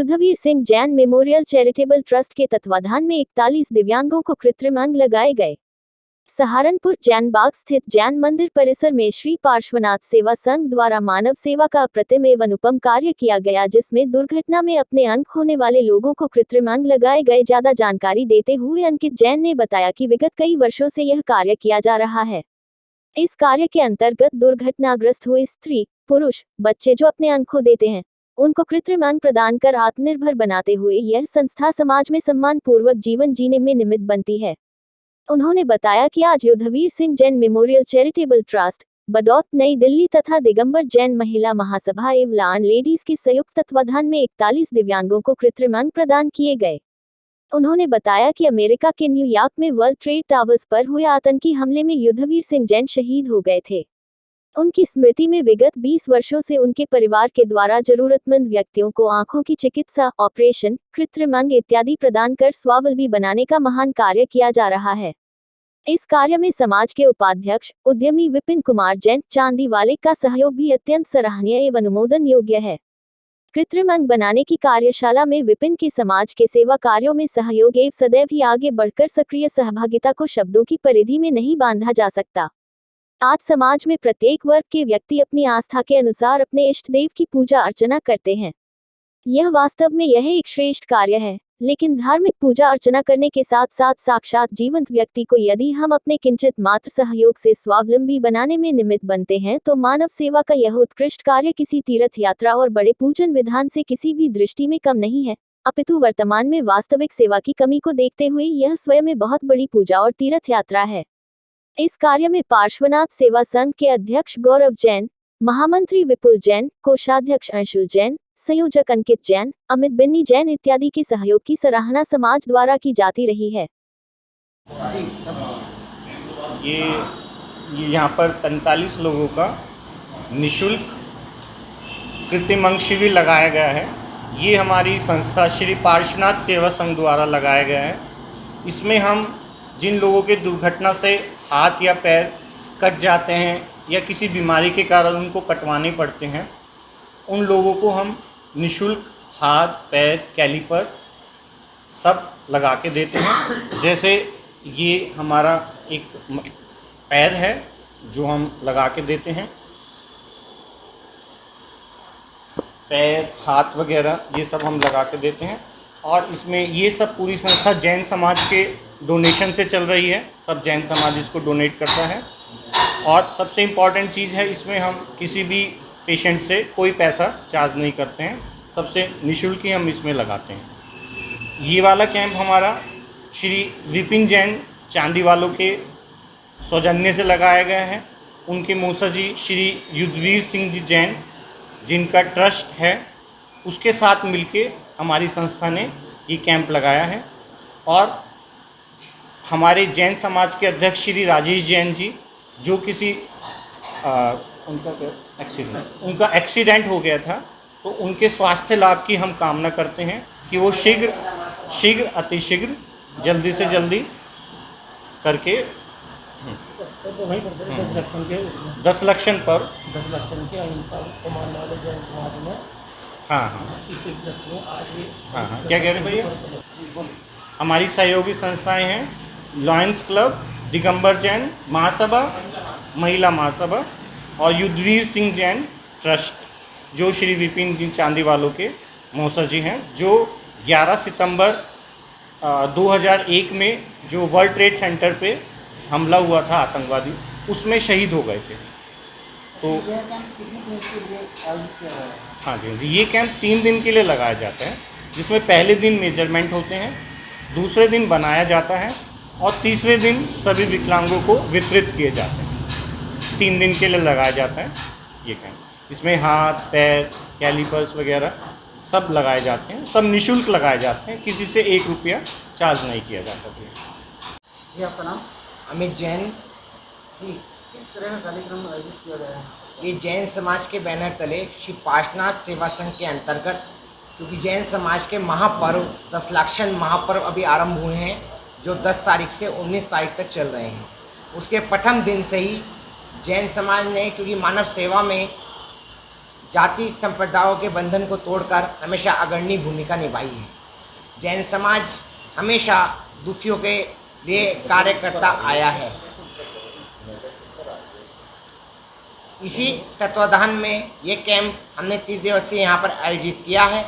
Yudhvir Singh Jain memorial charitable trust के तत्वाधान में 41 दिव्यांगों को कृत्रिम अंग लगाए गए। सहारनपुर जैन बाग स्थित जैन मंदिर परिसर में श्री पार्श्वनाथ सेवा संघ द्वारा मानव सेवा का अप्रतिम एवं अनुपम कार्य किया गया, जिसमें दुर्घटना में अपने अंग खोने वाले लोगों को कृत्रिम अंग लगाए गए। ज्यादा जानकारी देते हुए अंकित जैन ने बताया कि विगत कई वर्षों से यह कार्य किया जा रहा है। इस कार्य के अंतर्गत दुर्घटनाग्रस्त हुए स्त्री, पुरुष, बच्चे जो अपने अंग खो देते हैं, उनको कृत्रिम अंग प्रदान कर आत्मनिर्भर बनाते हुए यह संस्था समाज में सम्मान पूर्वक जीवन जीने में निमित्त बनती है। उन्होंने बताया कि आज Yudhvir Singh Jain memorial charitable trust, Baraut, New Delhi तथा दिगंबर जैन महिला महासभा एवं लान लेडीज के संयुक्त तत्वाधान में 41 दिव्यांगों को कृत्रिम अंग प्रदान किए गए। उन्होंने बताया कि अमेरिका के न्यूयॉर्क में वर्ल्ड ट्रेड टावर्स पर हुए आतंकी हमले में युद्धवीर सिंह जैन शहीद हो गए थे। उनकी स्मृति में विगत 20 वर्षों से उनके परिवार के द्वारा जरूरतमंद व्यक्तियों को आंखों की चिकित्सा, ऑपरेशन, कृत्रिम अंग इत्यादि प्रदान कर स्वावलंबी बनाने का महान कार्य किया जा रहा है। इस कार्य में समाज के उपाध्यक्ष, उद्यमी विपिन कुमार जैन, चांदीवाले का सहयोग भी अत्यंत सराहनीय एवं अनुमोदन योग्य है। कृत्रिम अंग बनाने की कार्यशाला में विपिन के समाज के सेवा कार्यों में सहयोग एवं सदैव ही आगे बढ़कर सक्रिय सहभागिता को शब्दों की परिधि में नहीं बांधा जा सकता। आज समाज में प्रत्येक वर्ग के व्यक्ति अपनी आस्था के अनुसार अपने इष्ट देव की पूजा अर्चना करते हैं। यह वास्तव में यह एक श्रेष्ठ कार्य है, लेकिन धार्मिक पूजा अर्चना करने के साथ साथ साक्षात जीवंत व्यक्ति को यदि हम अपने किंचित मात्र सहयोग से स्वावलंबी बनाने में निमित्त बनते हैं, तो मानव सेवा का यह उत्कृष्ट कार्य किसी तीर्थ यात्रा और बड़े पूजन विधान से किसी भी दृष्टि में कम नहीं है, अपितु वर्तमान में वास्तविक सेवा की कमी को देखते हुए यह स्वयं में बहुत बड़ी पूजा और तीर्थ यात्रा है। इस कार्य में पार्श्वनाथ सेवा संघ के अध्यक्ष गौरव जैन, महामंत्री विपुल जैन, कोषाध्यक्ष अंशुल जैन, संयोजक अंकित जैन, अमित बिन्नी जैन इत्यादि के सहयोग की सराहना समाज द्वारा की जाती रही है। ये यहाँ पर 45 लोगों का निःशुल्क कृत्रिम अंग शिविर लगाया गया है। ये हमारी संस्था श्री पार्श्वनाथ सेवा संघ द्वारा लगाया गया है। इसमें हम जिन लोगों के दुर्घटना से हाथ या पैर कट जाते हैं या किसी बीमारी के कारण उनको कटवाने पड़ते हैं, उन लोगों को हम निःशुल्क हाथ, पैर, कैलिपर सब लगा के देते हैं। जैसे ये हमारा एक पैर है जो हम लगा के देते हैं, पैर, हाथ वगैरह ये सब हम लगा के देते हैं। और इसमें ये सब पूरी संस्था जैन समाज के डोनेशन से चल रही है। सब जैन समाज इसको डोनेट करता है। और सबसे इम्पॉर्टेंट चीज़ है, इसमें हम किसी भी पेशेंट से कोई पैसा चार्ज नहीं करते हैं, सबसे निःशुल्क ही हम इसमें लगाते हैं। ये वाला कैंप हमारा श्री विपिन जैन चांदीवालों के सौजन्य से लगाया गया है। उनके मौसा जी श्री युद्धवीर सिंह जी जैन, जिनका ट्रस्ट है, उसके साथ मिलके हमारी संस्था ने ये कैंप लगाया है। और हमारे जैन समाज के अध्यक्ष श्री राजेश जैन जी, जो किसी उनका एक्सीडेंट हो गया था, तो उनके स्वास्थ्य लाभ की हम कामना करते हैं कि वो शीघ्र अतिशीघ्र जल्दी से जल्दी करके 10 लाख पर के अहिंसा मानने वाले जैन समाज में हाँ क्या कह रहे हैं भैया। हमारी सहयोगी संस्थाएं हैं लॉयंस क्लब, दिगंबर जैन महासभा, महिला महासभा और युद्धवीर सिंह जैन ट्रस्ट, जो श्री विपिन जी चांदीवालों के मौसा जी हैं, जो 11 सितंबर 2001 में जो वर्ल्ड ट्रेड सेंटर पे हमला हुआ था आतंकवादी, उसमें शहीद हो गए थे। तो यह कैंप कितने दिन के लिए आयोजित किया गया है? हाँ जी, ये कैंप 3 दिन के लिए लगाया जाता है, जिसमें पहले दिन मेजरमेंट होते हैं, दूसरे दिन बनाया जाता है और तीसरे दिन सभी विकलांगों को वितरित किए जाते हैं। 3 दिन के लिए लगाया जाता है ये कैंप। इसमें हाथ, पैर, कैलिपर्स वगैरह सब लगाए जाते हैं, सब निःशुल्क लगाए जाते हैं, किसी से 1 रुपया चार्ज नहीं किया जाता। ये आपका नाम? अमित जैन। किस तरह का कार्यक्रम आयोजित किया गया है? ये जैन समाज के बैनर तले श्री पार्श्वनाथ सेवा संघ के अंतर्गत, क्योंकि जैन समाज के महापर्व 10 लाक्षण महापर्व अभी आरंभ हुए हैं, जो 10 तारीख से 19 तारीख तक चल रहे हैं। उसके प्रथम दिन से ही जैन समाज ने, क्योंकि मानव सेवा में जाति संप्रदायों के बंधन को तोड़कर हमेशा अग्रणी भूमिका निभाई है। जैन समाज हमेशा दुखियों के लिए कार्य करता आया है। इसी तत्वाधान में ये कैंप हमने 3 दिवसीय यहाँ पर आयोजित किया है।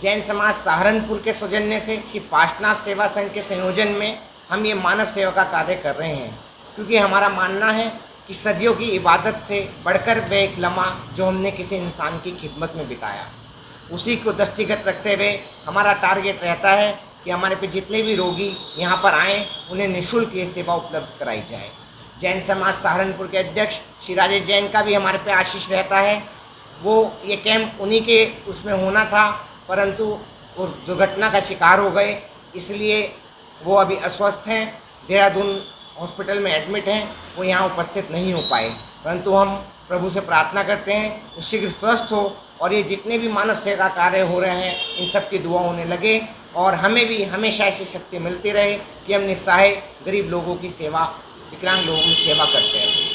जैन समाज सहारनपुर के सौजन्य से श्री पार्श्वनाथ सेवा संघ के संयोजन में हम ये मानव सेवा का कार्य कर रहे हैं, क्योंकि हमारा मानना है कि सदियों की इबादत से बढ़कर वह एक लम्हा जो हमने किसी इंसान की खिदमत में बिताया, उसी को दृष्टिगत रखते हुए हमारा टारगेट रहता है कि हमारे पे जितने भी रोगी यहाँ पर आएँ उन्हें निःशुल्क ये सेवा उपलब्ध कराई जाए। जैन समाज सहारनपुर के अध्यक्ष श्री राजेश जैन का भी हमारे पे आशीष रहता है। वो ये कैंप उन्हीं के उसमें होना था, परंतु वो दुर्घटना का शिकार हो गए, इसलिए वो अभी अस्वस्थ हैं, देहरादून हॉस्पिटल में एडमिट हैं, वो यहाँ उपस्थित नहीं हो पाए। परंतु हम प्रभु से प्रार्थना करते हैं वो शीघ्र स्वस्थ हो और ये जितने भी मानव सेवा कार्य हो रहे हैं इन सब की दुआ होने लगे और हमें भी हमेशा ऐसी शक्ति मिलती रहे कि हम निस्सहाय गरीब लोगों की सेवा, विकलांग लोगों की सेवा करते हैं।